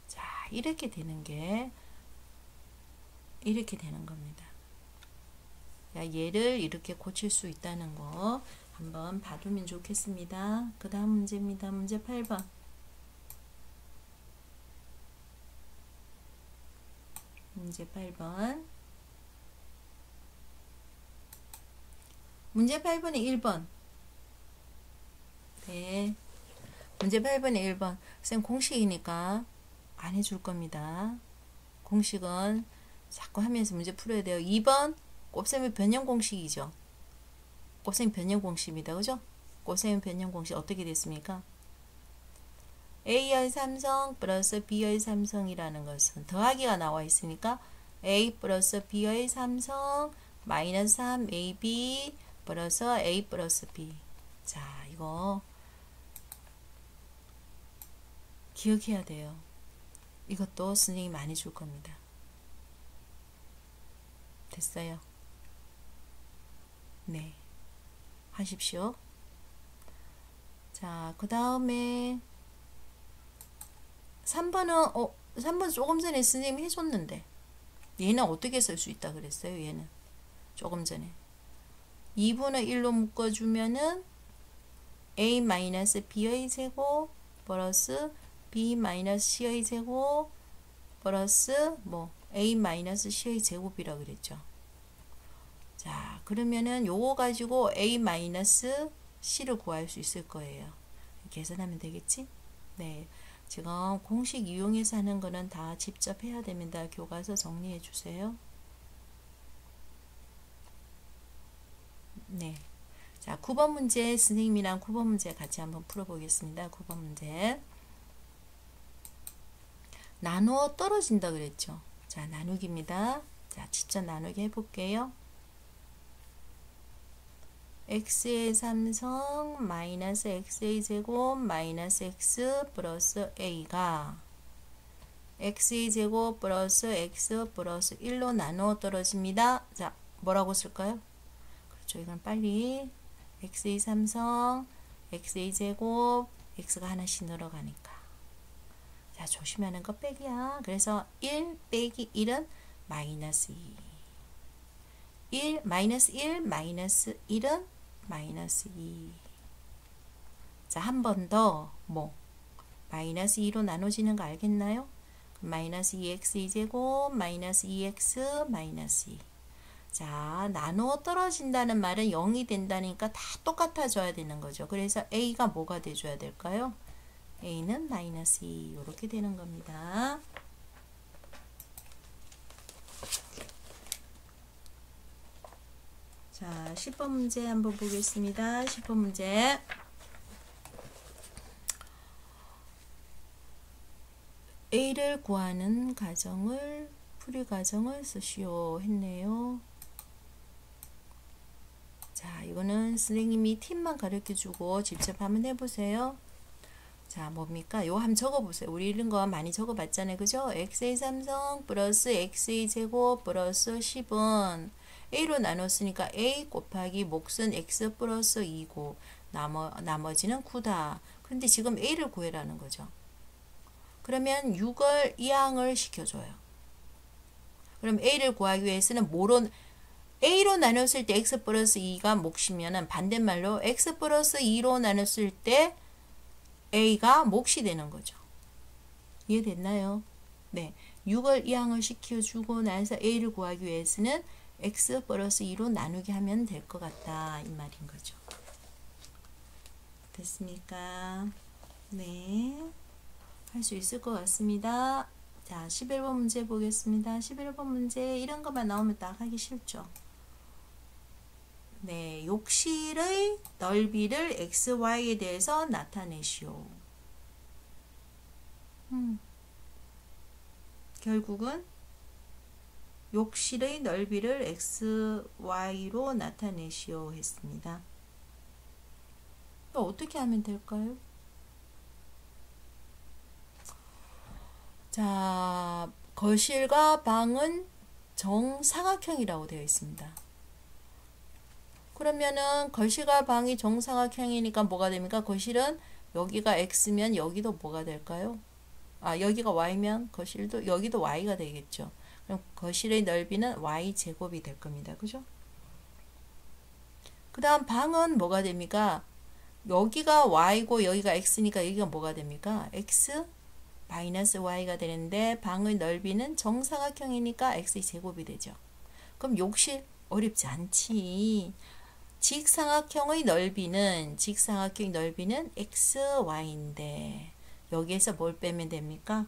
S1: 자, 이렇게 되는 게 이렇게 되는 겁니다. 야, 얘를 이렇게 고칠 수 있다는 거 한번 봐두면 좋겠습니다. 그 다음 문제입니다. 문제 8번. 문제 8번. 문제 8번에 1번. 네. 문제 8번에 1번. 쌤 공식이니까 안 해줄 겁니다. 공식은 자꾸 하면서 문제 풀어야 돼요. 2번 곱셈의 변형 공식이죠. 곱셈 변형 공식입니다. 그죠? 곱셈 변형 공식 어떻게 됐습니까? A의 삼성 플러스 B의 삼성이라는 것은 더하기가 나와 있으니까 A 플러스 B의 삼성 마이너스 3AB 플러스 A 플러스 B. 자, 이거 기억해야 돼요. 이것도 선생님이 많이 줄 겁니다. 됐어요? 네. 하십시오. 자, 그 다음에 3번은 3번 조금 전에 선생님이 해줬는데 얘는 어떻게 쓸 수 있다 그랬어요? 얘는 조금 전에 2분의 1로 묶어주면은 a-b의 제곱 플러스 b-c의 제곱 플러스 뭐 a-c의 제곱이라 그랬죠. 자, 그러면은 요거 가지고 a-c를 구할 수 있을 거예요. 계산하면 되겠지? 네. 지금 공식 이용해서 하는 거는 다 직접 해야 됩니다. 교과서 정리해 주세요. 네. 자, 9번 문제 선생님이랑 9번 문제 같이 한번 풀어보겠습니다. 9번 문제. 나누어 떨어진다 그랬죠. 자, 나누기입니다. 자, 직접 나누기 해볼게요. x의 삼성 마이너스 x의 제곱 마이너스 x 플러스 a가 x의 제곱 플러스 x 플러스 1로 나누어 떨어집니다. 자, 뭐라고 쓸까요? 그렇죠. 이건 빨리 x의 삼성 x의 제곱 x가 하나씩 늘어가니까. 자, 조심하는 거 빼기야. 그래서 1 빼기 1은 마이너스 2. 1 마이너스 1 마이너스 1은 마이너스 2. 자, 한 번 더 뭐 마이너스 2로 나눠지는 거 알겠나요? 마이너스 2x 제곱 마이너스 2x 마이너스 2. 자, 나누어 떨어진다는 말은 0이 된다니까 다 똑같아져야 되는 거죠. 그래서 a가 뭐가 돼줘야 될까요? a는 마이너스 2 이렇게 되는 겁니다. 자, 10번 문제 한번 보겠습니다. 10번 문제. A를 구하는 가정을 풀이 가정을 쓰시오 했네요. 자, 이거는 선생님이 팁만 가르쳐주고 직접 한번 해보세요. 자, 뭡니까? 요 한번 적어보세요. 우리 이런 거 많이 적어봤잖아요. 그죠? x의 삼성 플러스 x의 제곱 플러스 10은 a로 나눴으니까 a 곱하기 몫은 x 플러스 2고 나머지는 9다. 그런데 지금 a를 구해라는 거죠. 그러면 6을 이항을 시켜줘요. 그럼 a를 구하기 위해서는 뭐로 a로 나눴을 때 x 플러스 2가 몫이면은 반대말로 x 플러스 2로 나눴을 때 a가 몫이 되는 거죠. 이해됐나요? 네. 6을 이항을 시켜주고 나서 a를 구하기 위해서는 x 플러스 2로 나누게 하면 될 것 같다. 이 말인 거죠. 됐습니까? 네. 할 수 있을 것 같습니다. 자, 11번 문제 보겠습니다. 11번 문제 이런 것만 나오면 딱 하기 쉽죠. 네, 욕실의 넓이를 xy에 대해서 나타내시오. 결국은 욕실의 넓이를 xy로 나타내시오 했습니다. 어떻게 하면 될까요? 자, 거실과 방은 정사각형이라고 되어 있습니다. 그러면은 거실과 방이 정사각형이니까 뭐가 됩니까? 거실은 여기가 x면 여기도 뭐가 될까요? 아, 여기가 y면 거실도 여기도 y가 되겠죠. 그럼 거실의 넓이는 y제곱이 될 겁니다. 그죠? 그 다음 방은 뭐가 됩니까? 여기가 y고 여기가 x니까 여기가 뭐가 됩니까? x 마이너스 y가 되는데 방의 넓이는 정사각형이니까 x의 제곱이 되죠. 그럼 욕실 어렵지 않지. 직사각형의 넓이는 xy인데 여기에서 뭘 빼면 됩니까?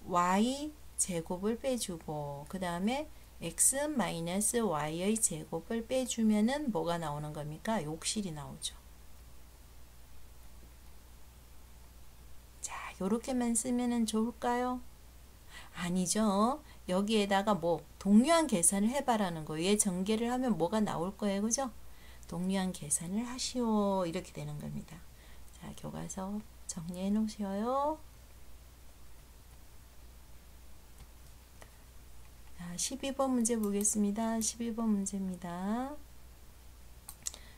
S1: y 제곱을 빼주고 그 다음에 x 마이너스 y의 제곱을 빼주면은 뭐가 나오는 겁니까? 욕실이 나오죠. 자, 요렇게만 쓰면은 좋을까요? 아니죠. 여기에다가 뭐 동류한 계산을 해봐라는 거예요. 얘 전개를 하면 뭐가 나올 거예요. 그죠? 동류한 계산을 하시오. 이렇게 되는 겁니다. 자, 교과서 정리해 놓으셔요. 자, 12번 문제 보겠습니다. 12번 문제입니다.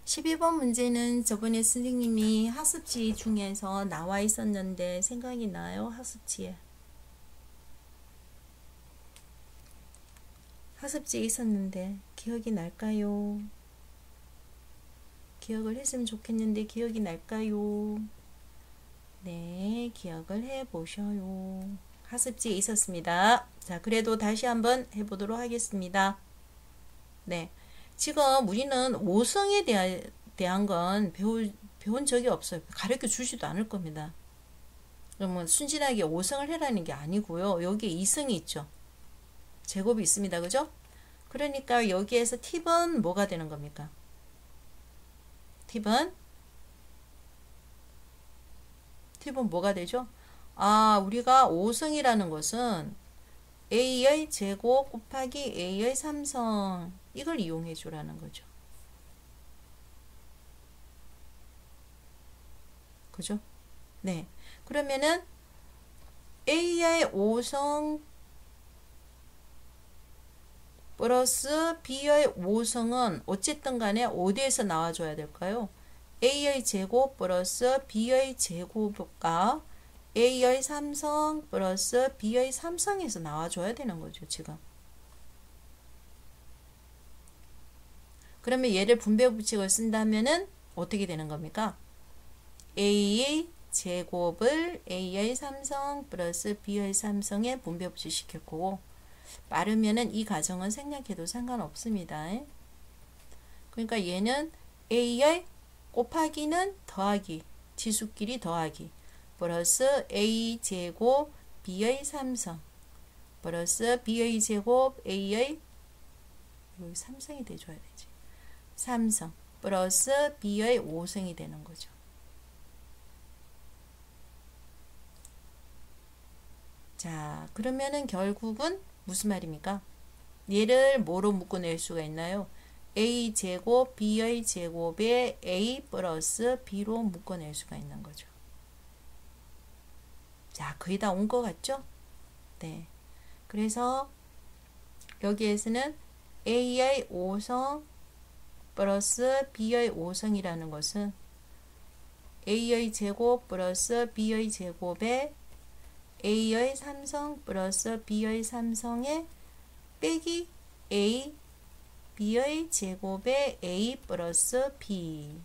S1: 12번 문제는 저번에 선생님이 학습지 중에서 나와 있었는데 생각이 나요? 학습지에. 학습지에 있었는데 기억이 날까요? 기억을 했으면 좋겠는데 기억이 날까요? 네, 기억을 해보셔요. 학습지에 있었습니다. 자, 그래도 다시 한번 해보도록 하겠습니다. 네, 지금 우리는 5성에 대한 건 배운 적이 없어요. 가르쳐 주지도 않을 겁니다. 그러면 순진하게 5성을 해라는 게 아니고요. 여기에 2성이 있죠. 제곱이 있습니다. 그죠? 그러니까 여기에서 팁은 뭐가 되는 겁니까? 팁은 뭐가 되죠? 아, 우리가 5성이라는 것은 a의 제곱 곱하기 a의 3성 이걸 이용해 주라는 거죠. 그죠? 네. 그러면은 a의 5성 플러스 b의 5성은 어쨌든 간에 어디에서 나와줘야 될까요? a의 제곱 플러스 b의 제곱과 a의 3성 플러스 b의 3성에서 나와줘야 되는 거죠. 지금. 그러면 얘를 분배법칙을 쓴다면은 어떻게 되는 겁니까? a의 제곱을 a의 3성 플러스 b의 3성에 분배법칙 시킬 거고 빠르면은 이 가정은 생략해도 상관없습니다. 그러니까 얘는 a의 곱하기는 더하기, 지수끼리 더하기 플러스 a 제곱 b의 3성 플러스 b의 제곱 a의 여기 3성이 돼줘야 되지. 3성 플러스 b의 5성이 되는 거죠. 자, 그러면은 결국은 무슨 말입니까? 얘를 뭐로 묶어낼 수가 있나요? a 제곱 b의 제곱에 a 플러스 b로 묶어낼 수가 있는 거죠. 자, 거의 다 온 것 같죠? 네. 그래서 여기에서는 a의 5성 플러스 b의 5성이라는 것은 a의 제곱 플러스 b의 제곱에 A의 삼성 플러스 B의 삼성에 빼기 A, B의 제곱에 A 플러스 B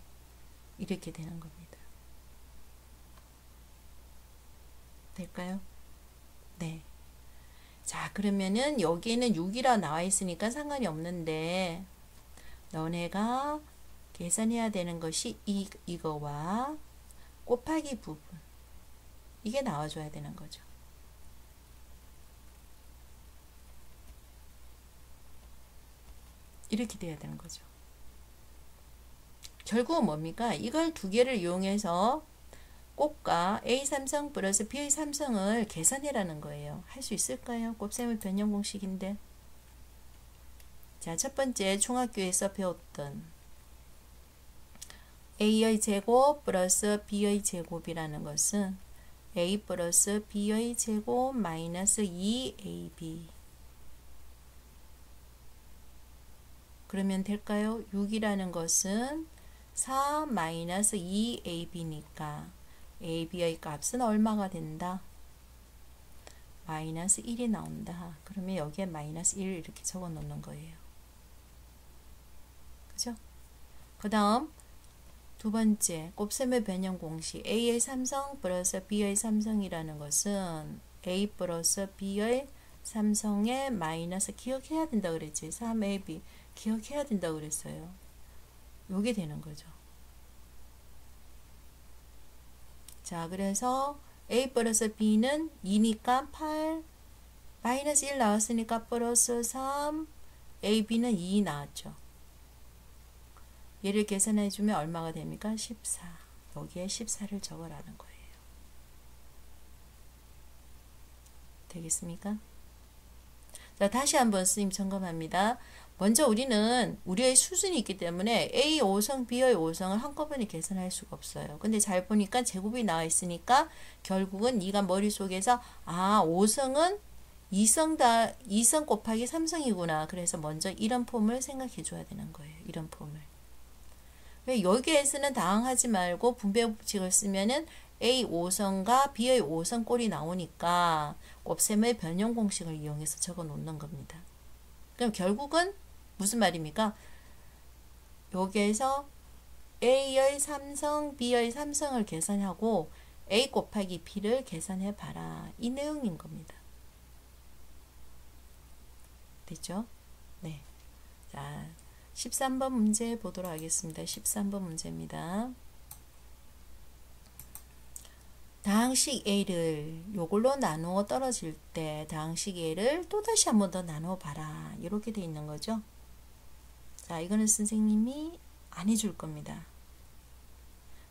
S1: 이렇게 되는 겁니다. 될까요? 네. 자, 그러면은 여기에는 6이라 나와 있으니까 상관이 없는데 너네가 계산해야 되는 것이 이거와 곱하기 부분 이게 나와줘야 되는 거죠. 이렇게 돼야 되는 거죠. 결국은 뭡니까? 이걸 두 개를 이용해서 곱과 A 삼성 플러스 B의 삼성을 계산해라는 거예요. 할 수 있을까요? 곱셈의 변형 공식인데. 자, 첫 번째 중학교에서 배웠던 A의 제곱 플러스 B의 제곱이라는 것은 A 플러스 B의 제곱 마이너스 2AB 그러면 될까요? 6이라는 것은 4 마이너스 2AB니까 AB의 값은 얼마가 된다? 마이너스 1이 나온다. 그러면 여기에 마이너스 1 이렇게 적어 놓는 거예요. 그죠? 그 다음 두 번째 곱셈의 변형 공식 A의 삼성 플러스 B의 삼성이라는 것은 A 플러스 B의 삼성의 마이너스 기억해야 된다 그랬지. 3AB 기억해야 된다 그랬어요. 요게 되는 거죠. 자, 그래서 A 플러스 B는 2니까 8 마이너스 1 나왔으니까 플러스 3 AB는 2 나왔죠. 얘를 계산해 주면 얼마가 됩니까? 14. 여기에 14를 적으라는 거예요. 되겠습니까? 자, 다시 한번 선생님 점검합니다. 먼저 우리는 우리의 수준이 있기 때문에 A 5성, B의 5성을 한꺼번에 계산할 수가 없어요. 근데 잘 보니까 제곱이 나와 있으니까 결국은 네가 머릿속에서 5성은 2성 곱하기 3성이구나. 그래서 먼저 이런 폼을 생각해 줘야 되는 거예요. 이런 폼을. 왜 여기에서는 당황하지 말고 분배 법칙을 쓰면은 A 5성과 B의 5성 꼴이 나오니까 곱셈의 변형 공식을 이용해서 적어 놓는 겁니다. 그럼 결국은 무슨 말입니까? 여기에서 A의 삼성, B의 삼성을 계산하고 A 곱하기 B를 계산해 봐라. 이 내용인 겁니다. 됐죠? 네. 자, 13번 문제 보도록 하겠습니다. 13번 문제입니다. 다항식 A를 요걸로 나누어 떨어질 때 다항식 A를 또다시 한 번 더 나누어 봐라. 이렇게 돼 있는 거죠. 자, 이거는 선생님이 안 해줄 겁니다.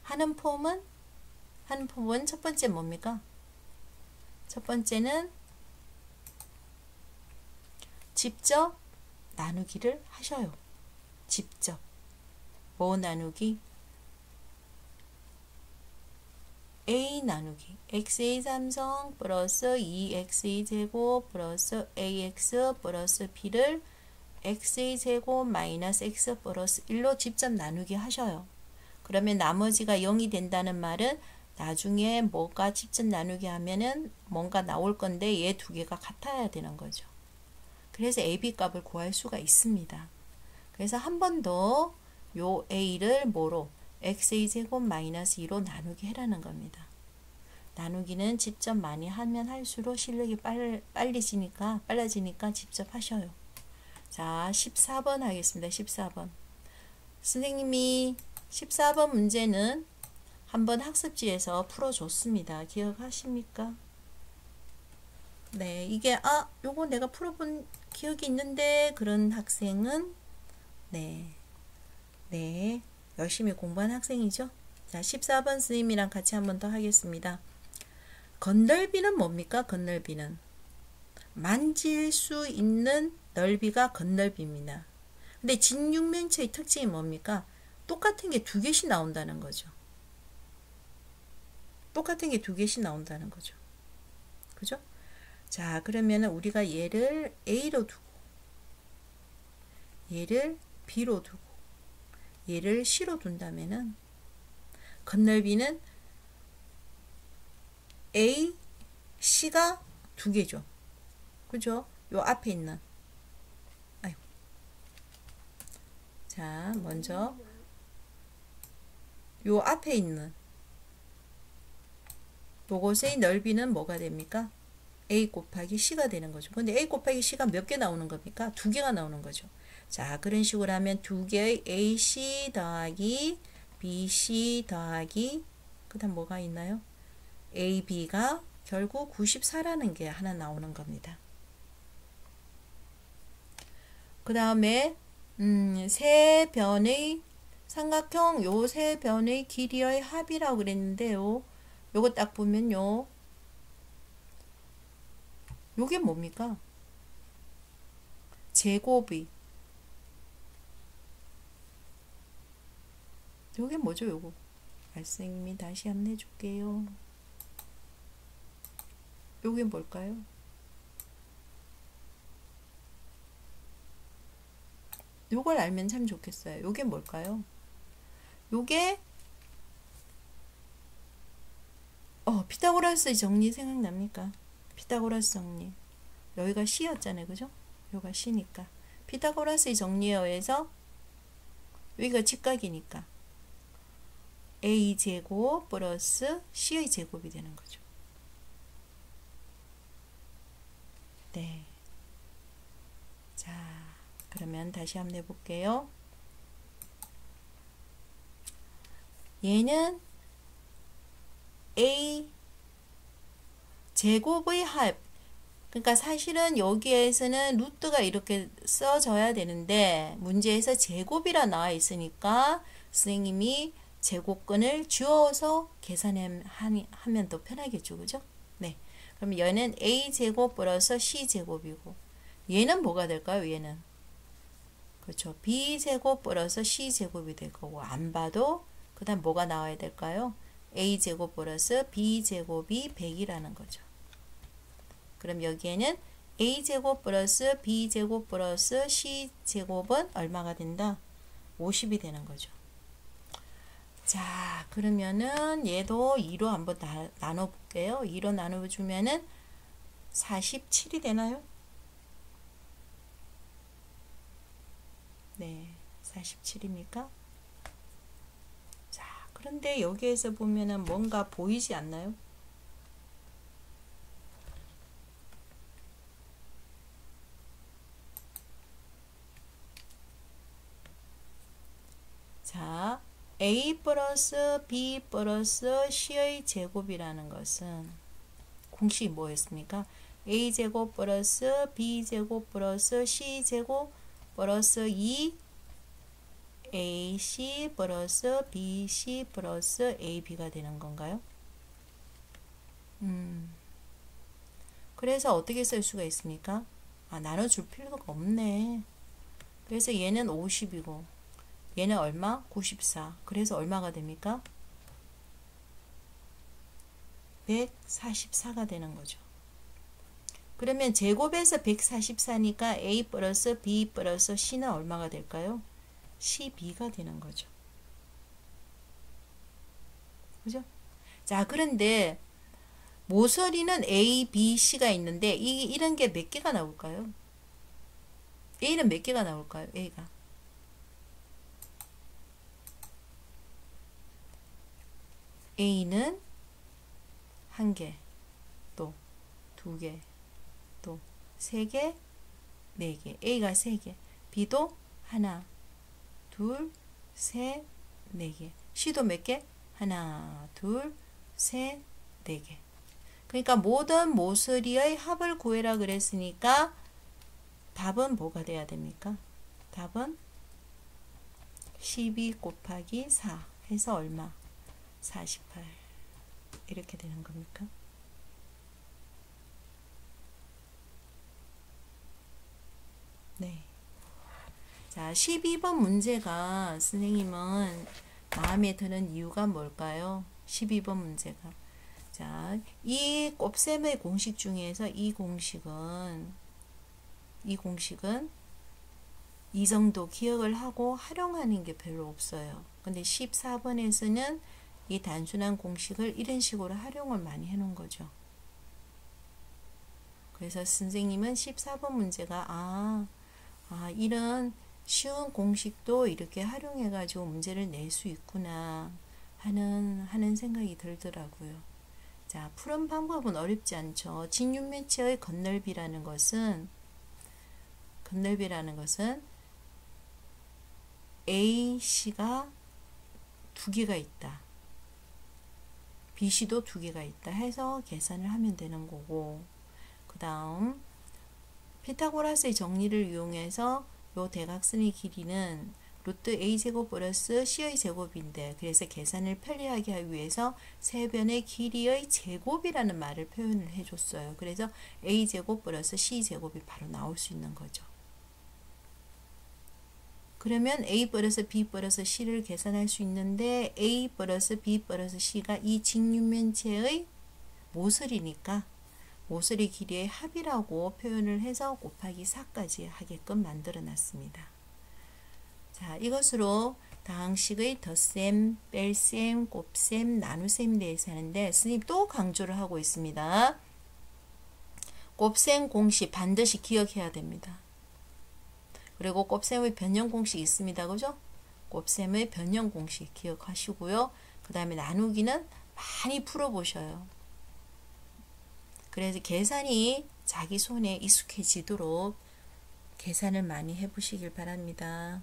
S1: 하는 폼은 첫 번째 뭡니까? 첫 번째는 직접 나누기를 하셔요. 직접. 뭐 나누기? A 나누기 xA 삼성 플러스 2xA 제곱 플러스 ax 플러스 b를 xA 제곱 마이너스 x 플러스 1로 직접 나누기 하셔요. 그러면 나머지가 0이 된다는 말은 나중에 뭐가 직접 나누기 하면은 뭔가 나올 건데 얘 두 개가 같아야 되는 거죠. 그래서 AB 값을 구할 수가 있습니다. 그래서 한 번 더 요 A를 뭐로? xA 제곱 마이너스 2로 나누기 해라는 겁니다. 나누기는 직접 많이 하면 할수록 실력이 빨라지니까 직접 하셔요. 자, 14번 하겠습니다. 14번. 선생님이 14번 문제는 한번 학습지에서 풀어줬습니다. 기억하십니까? 네, 이게 요거 내가 풀어본 기억이 있는데 그런 학생은 네, 열심히 공부한 학생이죠. 자, 14번 선생님이랑 같이 한번 더 하겠습니다. 건널비는 뭡니까? 건널비는 만질 수 있는 넓이가 건널비입니다. 근데 진육면체의 특징이 뭡니까? 똑같은 게 두 개씩 나온다는 거죠. 똑같은 게 두 개씩 나온다는 거죠. 그죠? 자, 그러면은 우리가 얘를 A로 두고 얘를 B로 두고 얘를 C로 둔다면은 건널비는 A, C가 두 개죠. 그죠? 요 앞에 있는. 아이고. 자, 먼저 요 앞에 있는 요것의 넓이는 뭐가 됩니까? A 곱하기 C가 되는 거죠. 근데 A 곱하기 C가 몇 개 나오는 겁니까? 두 개가 나오는 거죠. 자, 그런 식으로 하면 두 개의 AC 더하기 BC 더하기 그 다음 뭐가 있나요? AB가 결국 94라는 게 하나 나오는 겁니다. 그 다음에 세 변의 삼각형 요 세 변의 길이의 합이라고 그랬는데요. 요거 딱 보면요. 요게 뭡니까? 제곱이. 요게 뭐죠, 요거? 선생님이 다시 안내해 줄게요. 요게 뭘까요? 요걸 알면 참 좋겠어요. 요게 뭘까요? 요게 피타고라스 정리 생각납니까? 피타고라스 정리. 여기가 C였잖아요. 그죠? 여기가 C니까. 피타고라스의 정리에 의해서 여기가 직각이니까 A제곱 플러스 C의 제곱이 되는 거죠. 네. 자, 그러면 다시 한번 해볼게요. 얘는 A 제곱의 합. 그러니까 사실은 여기에서는 루트가 이렇게 써져야 되는데 문제에서 제곱이라 나와 있으니까 선생님이 제곱근을 주어서 계산하면 더 편하겠죠. 그죠? 네. 그럼 얘는 A제곱 플러스 C제곱이고 얘는 뭐가 될까요? 얘는 그렇죠. B제곱 플러스 C제곱이 될 거고 안 봐도 그 다음 뭐가 나와야 될까요? A제곱 플러스 B제곱이 100이라는 거죠. 그럼 여기에는 A제곱 플러스 B제곱 플러스 C제곱은 얼마가 된다? 50이 되는 거죠. 자, 그러면은 얘도 2로 한번 나눠볼게요. 2로 나눠주면은 47이 되나요? 네, 47입니까? 자, 그런데 여기에서 보면은 뭔가 보이지 않나요? 자, A 플러스 B 플러스 C의 제곱이라는 것은 공식이 뭐였습니까? A제곱 플러스 B제곱 플러스 C제곱 플러스 2AC 플러스 BC 플러스 AB가 되는 건가요? 그래서 어떻게 쓸 수가 있습니까? 나눠줄 필요가 없네. 그래서 얘는 50이고 얘는 얼마? 94. 그래서 얼마가 됩니까? 144가 되는 거죠. 그러면 제곱에서 144니까 A 플러스 B 플러스 C는 얼마가 될까요? 12가 되는 거죠. 그죠? 자, 그런데 모서리는 A, B, C가 있는데 이런 게 몇 개가 나올까요? A는 몇 개가 나올까요? A가. A는 한 개, 또 두 개, 또 세 개, 네 개. A가 세 개. B도 하나, 둘, 셋, 네 개. C도 몇 개? 하나, 둘, 셋, 네 개. 그러니까 모든 모서리의 합을 구해라 그랬으니까 답은 뭐가 돼야 됩니까? 답은 12 곱하기 4 해서 얼마? 48 이렇게 되는 겁니까? 네. 자, 12번 문제가 선생님은 마음에 드는 이유가 뭘까요? 12번 문제가. 자, 이 곱셈의 공식 중에서 이 공식은 이 정도 기억을 하고 활용하는 게 별로 없어요. 근데 14번에서는 이 단순한 공식을 이런 식으로 활용을 많이 해 놓은 거죠. 그래서 선생님은 14번 문제가 이런 쉬운 공식도 이렇게 활용해 가지고 문제를 낼 수 있구나 하는 생각이 들더라고요. 자, 푸는 방법은 어렵지 않죠. 직육면체의 건널비라는 것은 AC가 두 개가 있다. BC도 두 개가 있다 해서 계산을 하면 되는 거고, 그 다음 피타고라스의 정리를 이용해서 요 대각선의 길이는 루트 a제곱 플러스 c의 제곱인데, 그래서 계산을 편리하게 하기 위해서 세 변의 길이의 제곱이라는 말을 표현을 해줬어요. 그래서 a제곱 플러스 c제곱이 바로 나올 수 있는 거죠. 그러면 a 플러스 b 플러스 c를 계산할 수 있는데, a 플러스 b 플러스 c가 이 직육면체의 모서리니까 모서리 길이의 합이라고 표현을 해서 곱하기 4까지 하게끔 만들어 놨습니다. 자, 이것으로 다항식의 덧셈, 뺄셈, 곱셈, 나눗셈에 대해서 하는데, 선생님 또 강조를 하고 있습니다. 곱셈 공식 반드시 기억해야 됩니다. 그리고 곱셈의 변형 공식 있습니다. 그죠? 곱셈의 변형 공식 기억하시고요. 그 다음에 나누기는 많이 풀어보셔요. 그래서 계산이 자기 손에 익숙해지도록 계산을 많이 해보시길 바랍니다.